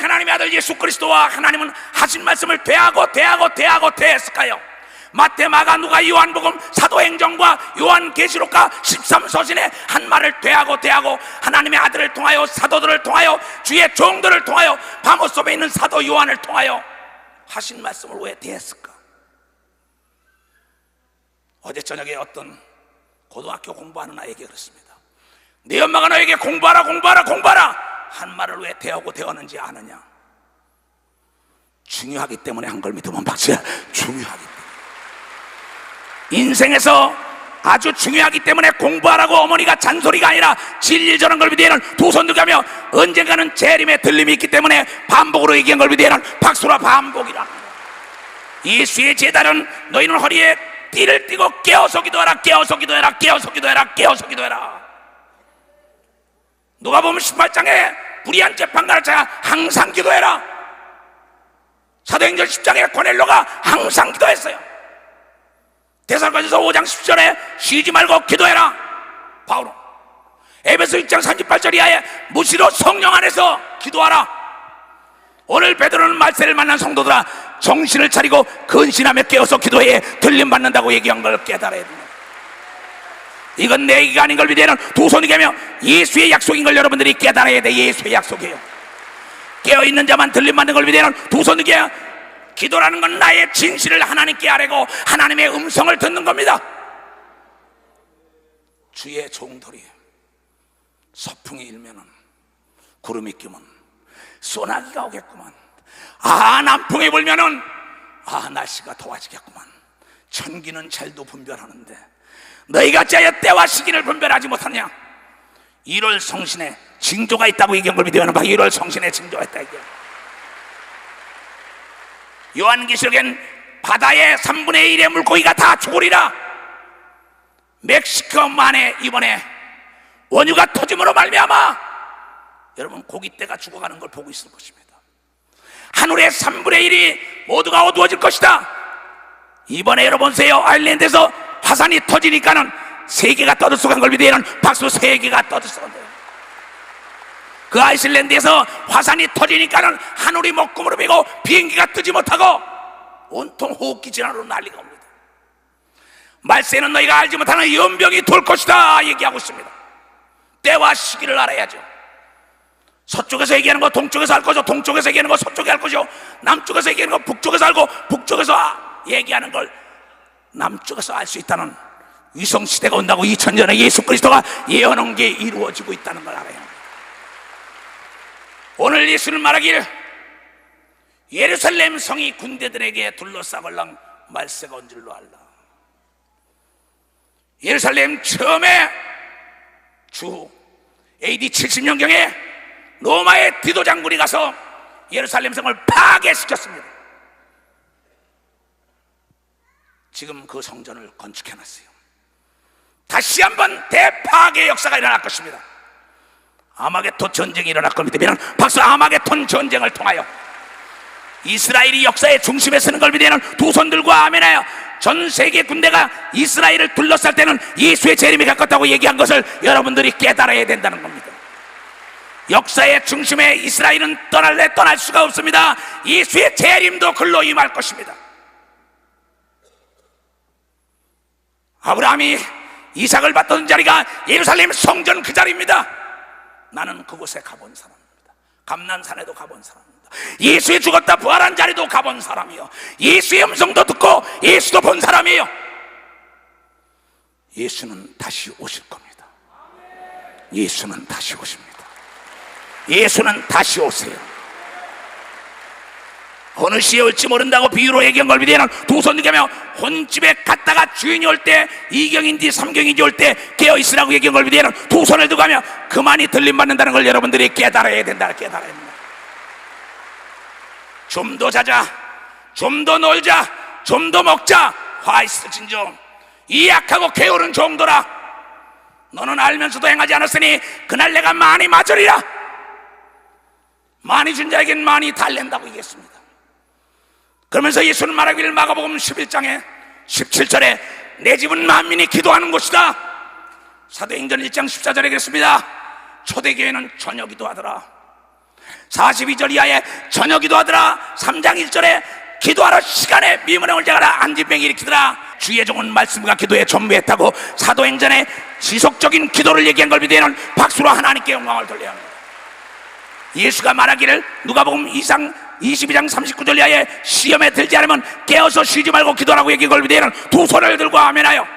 하나님의 아들 예수 그리스도와 하나님은 하신 말씀을 대했을까요? 마태, 마가, 누가, 요한복음, 사도행전과 요한계시록과 13서신의 한 말을 대하고 하나님의 아들을 통하여, 사도들을 통하여, 주의 종들을 통하여, 바모섬에 있는 사도 요한을 통하여 하신 말씀을 왜 대했을까? 어제 저녁에 어떤 고등학교 공부하는 아이에게 그랬습니다. 네 엄마가 너에게 공부하라 한 말을 왜 대하는지 아느냐? 중요하기 때문에 한 걸 믿으면 박수야. 중요하기 때문에. 인생에서 아주 중요하기 때문에 공부하라고 어머니가 잔소리가 아니라 진리 전한 걸 믿으면 두 손 들고 하며, 언젠가는 재림의 들림이 있기 때문에 반복으로 얘기한 걸 믿으면 박수라 반복이라. 예수의 제자는 너희는 허리에 띠를 띠고 깨어서 기도해라. 누가복음 18장에 불의한 재판관을 항상 기도해라. 사도행전 10장에 고넬료가 항상 기도했어요. 데살로니가서 5장 10절에 쉬지 말고 기도해라. 바울은 에베소 6장 38절 이하에 무시로 성령 안에서 기도하라. 오늘 베드로는 말세를 만난 성도들아, 정신을 차리고 근신하며 깨어서 기도해 들림 받는다고 얘기한 걸 깨달아야 됩니다. 이건 내 얘기가 아닌 걸 믿으면 두 손이 가며 예수의 약속인 걸 여러분들이 깨달아야 돼. 예수의 약속이에요. 깨어있는 자만 들림 받는 걸 믿으면 두 손이 가며, 기도라는 건 나의 진실을 하나님께 아뢰고 하나님의 음성을 듣는 겁니다. 주의 종들이 서풍이 일면은 구름이 끼면 소나기가 오겠구만. 남풍이 불면은 날씨가 더워지겠구만. 천기는 잘도 분별하는데 너희가 짜여 때와 시기를 분별하지 못하느냐? 1월 성신에 징조가 있다고 얘기한 걸 믿으면 1월 성신에 징조가 있다 얘기야. 요한계시록엔 바다의 3분의 1의 물고기가 다 죽으리라. 멕시코만에 이번에 원유가 터짐으로 말미암아 여러분 고깃대가 죽어가는 걸 보고 있을 것입니다. 하늘의 3분의 1이 모두가 어두워질 것이다. 이번에 여러분 보세요. 아일랜드에서 화산이 터지니까는 세계가 떠들썩한 걸 믿으면 박수. 세계가 떠들썩한대요. 그 아이슬란드에서 화산이 터지니까는 하늘이 먹구름으로 비고 비행기가 뜨지 못하고 온통 호흡기 질환으로 난리가 옵니다. 말세는 너희가 알지 못하는 연병이 돌 것이다 얘기하고 있습니다. 때와 시기를 알아야죠. 서쪽에서 얘기하는 거 동쪽에서 할 거죠. 동쪽에서 얘기하는 거 서쪽에 할 거죠. 남쪽에서 얘기하는 거 북쪽에서 알고, 북쪽에서 얘기하는 걸 남쪽에서 알 수 있다는 위성시대가 온다고 2000년에 예수 그리스도가 예언한 게 이루어지고 있다는 걸 알아야 합니다. 오늘 예수는 말하길 예루살렘 성이 군대들에게 둘러싸걸랑 말세가 온 줄로 알라. 예루살렘 처음에 주 AD 70년경에 로마의 디도 장군이 가서 예루살렘 성을 파괴시켰습니다. 지금 그 성전을 건축해놨어요. 다시 한번 대파괴 역사가 일어날 것입니다. 아마겟돈 전쟁이 일어날 겁니다. 박수. 아마겟돈 전쟁을 통하여 이스라엘이 역사의 중심에 서는 걸 믿으면 두 손 들고 아멘하여, 전 세계 군대가 이스라엘을 둘러쌀 때는 예수의 재림이 가깝다고 얘기한 것을 여러분들이 깨달아야 된다는 겁니다. 역사의 중심에 이스라엘은 떠날 수가 없습니다. 예수의 재림도 글로 임할 것입니다. 아브라함이 이삭을 받던 자리가 예루살렘 성전 그 자리입니다. 나는 그곳에 가본 사람입니다. 감난산에도 가본 사람입니다. 예수의 죽었다 부활한 자리도 가본 사람이요, 예수의 음성도 듣고 예수도 본 사람이에요. 예수는 다시 오실 겁니다. 예수는 다시 오십니다. 예수는 다시 오세요. 어느 시에 올지 모른다고 비유로 얘기한 걸 믿으면 두 손 들며 혼집에 갔다가 주인이 올 때 2경인지 3경인지 올 때 깨어있으라고 얘기한 걸 믿으면 두 손을 들고 가며 그만이 들림 받는다는 걸 여러분들이 깨달아야 된다. 깨달아야 된다. 좀 더 자자, 좀 더 놀자, 좀 더 먹자, 화 있으신정. 이 약하고 게으른 종들아, 너는 알면서도 행하지 않았으니 그날 내가 많이 맞으리라. 많이 준 자에겐 많이 달랜다고 얘기했습니다. 그러면서 예수는 말하기를 마가복음 11장에 17절에 내 집은 만민이 기도하는 곳이다. 사도행전 1장 14절에 그랬습니다. 초대교회는 저녁 기도하더라. 42절 이하에 전혀 기도하더라. 3장 1절에 기도하러 시간에 미문을 제가라 안진병이 일으키더라. 주의 종은 말씀과 기도에 전무했다고 사도행전에 지속적인 기도를 얘기한 걸 비대는 박수로 하나님께 영광을 돌려야 합니다. 예수가 말하기를 누가복음 22장 39절 이하에 시험에 들지 않으면 깨어서 쉬지 말고 기도하라고 얘기한 걸 비대는 두 손을 들고 아멘하여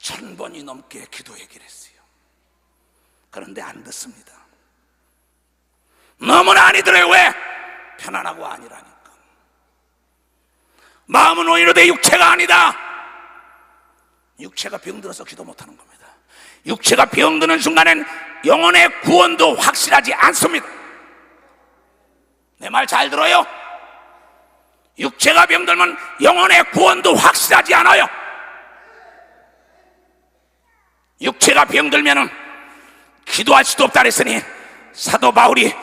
1000번이 넘게 기도 얘기를 했어요. 그런데 안 듣습니다. 너무나 아니더래요. 왜? 편안하고 아니라니까. 마음은 오히려 내 육체가 아니다. 육체가 병들어서 기도 못하는 겁니다. 육체가 병드는 순간엔 영혼의 구원도 확실하지 않습니다. 내 말 잘 들어요? 육체가 병들면 영혼의 구원도 확실하지 않아요. 육체가 병들면은 기도할 수도 없다 그랬으니 사도 바울이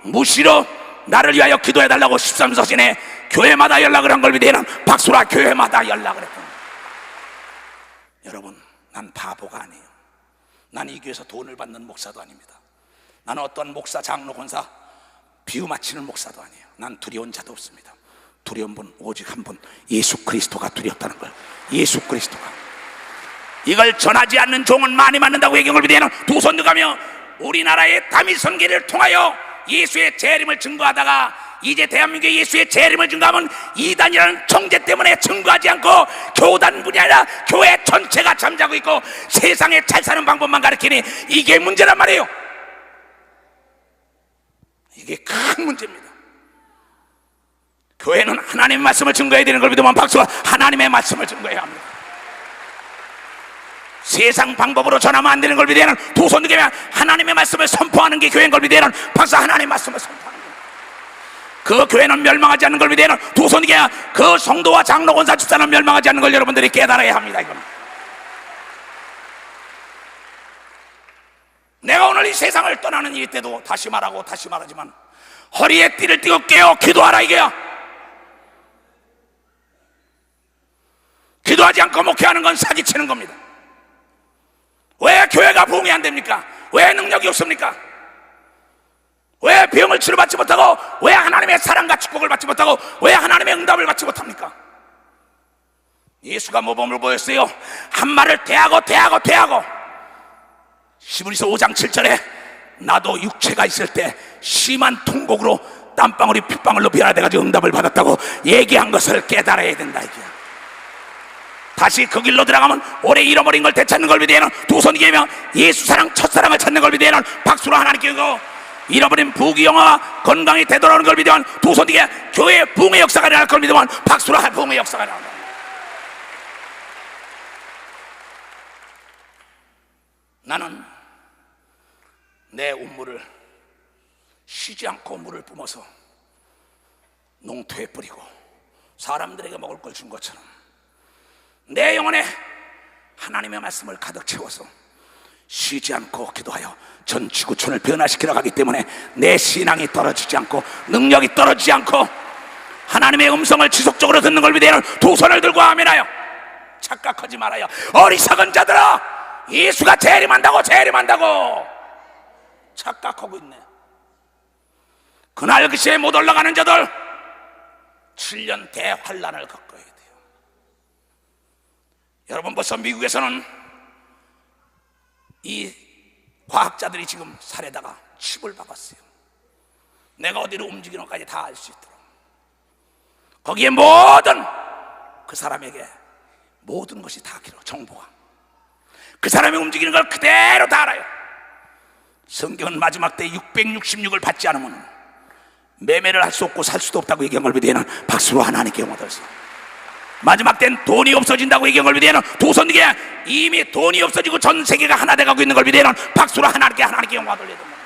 무시로 나를 위하여 기도해달라고 13서신에 교회마다 연락을 한 걸 믿으면 박수라 교회마다 연락을 했던. 여러분, 난 바보가 아니에요. 난 이 교회에서 돈을 받는 목사도 아닙니다. 나는 어떤 목사, 장로, 권사 비유 맞히는 목사도 아니에요. 난 두려운 자도 없습니다. 두려운 분 오직 한 분, 예수 그리스도가 두렵다는 걸. 예수 그리스도가. 이걸 전하지 않는 종은 많이 맞는다고 얘기한 걸 믿으면 두 손 들어가며 우리나라의 다윗 선기를 통하여 예수의 재림을 증거하다가 이제 대한민국의 예수의 재림을 증거하면 이단이라는 정죄 때문에 증거하지 않고 교단뿐이 아니라 교회 전체가 잠자고 있고 세상에 잘 사는 방법만 가르치니 이게 문제란 말이에요. 이게 큰 문제입니다. 교회는 하나님의 말씀을 증거해야 되는 걸 믿으면 박수와 하나님의 말씀을 증거해야 합니다. 세상 방법으로 전하면 안 되는 걸 믿으면 두 손 들면 하나님의 말씀을 선포하는 게 교회인 걸 믿으면 박수 하나님의 말씀을 선포하는 거예요. 그 교회는 멸망하지 않는 걸 믿으면 두 손 들면 그 성도와 장로 권사 집사는 멸망하지 않는 걸 여러분들이 깨달아야 합니다. 이거는 내가 오늘 이 세상을 떠나는 이 때도 다시 말하고 다시 말하지만 허리에 띠를 띠고 깨어 기도하라 이게요. 기도하지 않고 목회하는 건 사기치는 겁니다. 왜 교회가 부흥이 안 됩니까? 왜 능력이 없습니까? 왜 병을 치료받지 못하고 왜 하나님의 사랑과 축복을 받지 못하고 왜 하나님의 응답을 받지 못합니까? 예수가 모범을 보였어요. 한 말을 대하고 히브리서 5장 7절에 나도 육체가 있을 때 심한 통곡으로 땀방울이 핏방울로 변화돼가지고 응답을 받았다고 얘기한 것을 깨달아야 된다 이게. 다시 그 길로 들어가면 오래 잃어버린 걸 되찾는 걸 믿으면 두 손 기며 예수 사랑 첫사랑을 찾는 걸 믿으면 박수로 하나님께 고 잃어버린 부귀영화 건강이 되돌아오는 걸 믿으면 두 손 기에 교회의 부흥의 역사가 일어날 걸 믿으면 박수로 부흥의 역사가 일어난다. 나는 내 운물을 쉬지 않고 물을 뿜어서 농토에 뿌리고 사람들에게 먹을 걸 준 것처럼 내 영혼에 하나님의 말씀을 가득 채워서 쉬지 않고 기도하여 전 지구촌을 변화시키러 가기 때문에 내 신앙이 떨어지지 않고 능력이 떨어지지 않고 하나님의 음성을 지속적으로 듣는 걸 믿으면 두 손을 들고 아멘하여 착각하지 말아요. 어리석은 자들아, 예수가 재림한다고 착각하고 있네. 그날 그 시에 못 올라가는 자들 7년 대환란을 겪어야 돼요. 여러분, 벌써 미국에서는 이 과학자들이 지금 살에다가 칩을 박았어요. 내가 어디로 움직이는 것까지 다 알 수 있도록. 거기에 모든 그 사람에게 모든 것이 다 기록, 정보가 그 사람이 움직이는 걸 그대로 다 알아요. 성경은 마지막 때 666을 받지 않으면 매매를 할 수 없고 살 수도 없다고 얘기한 걸 믿으면 박수로 하나님께 영광 돌리세요. 마지막 때는 돈이 없어진다고 얘기한 걸 믿으면 두 손 들게 이미 돈이 없어지고 전 세계가 하나 돼가고 있는 걸 믿으면 박수로 하나님께 영광 돌려야 됩니다.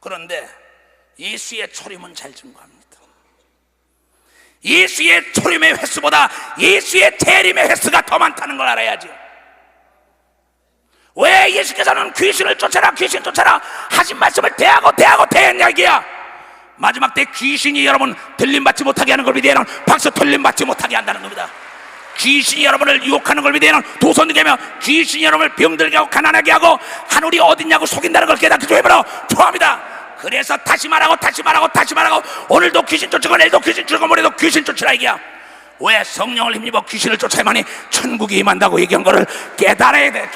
그런데 예수의 초림은 잘 증거합니다. 예수의 초림의 횟수보다 예수의 재림의 횟수가 더 많다는 걸 알아야지. 왜 예수께서는 귀신을 쫓아라 하신 말씀을 대했냐 이게야. 마지막 때 귀신이 여러분 들림받지 못하게 하는 걸 믿으면 박수 들림받지 못하게 한다는 겁니다. 귀신이 여러분을 유혹하는 걸 위대한 도선되게 하며 귀신이 여러분을 병들게 하고 가난하게 하고 하늘이 어딨냐고 속인다는 걸 깨닫게 해보라. 좋아합니다. 그래서 다시 말하고 오늘도 귀신 쫓고 내일도 귀신 쫓고 모레도 귀신 쫓으라 이게야. 왜? 성령을 힘입어 귀신을 쫓아야만이 천국이 임한다고 얘기한 거를 깨달아야 돼.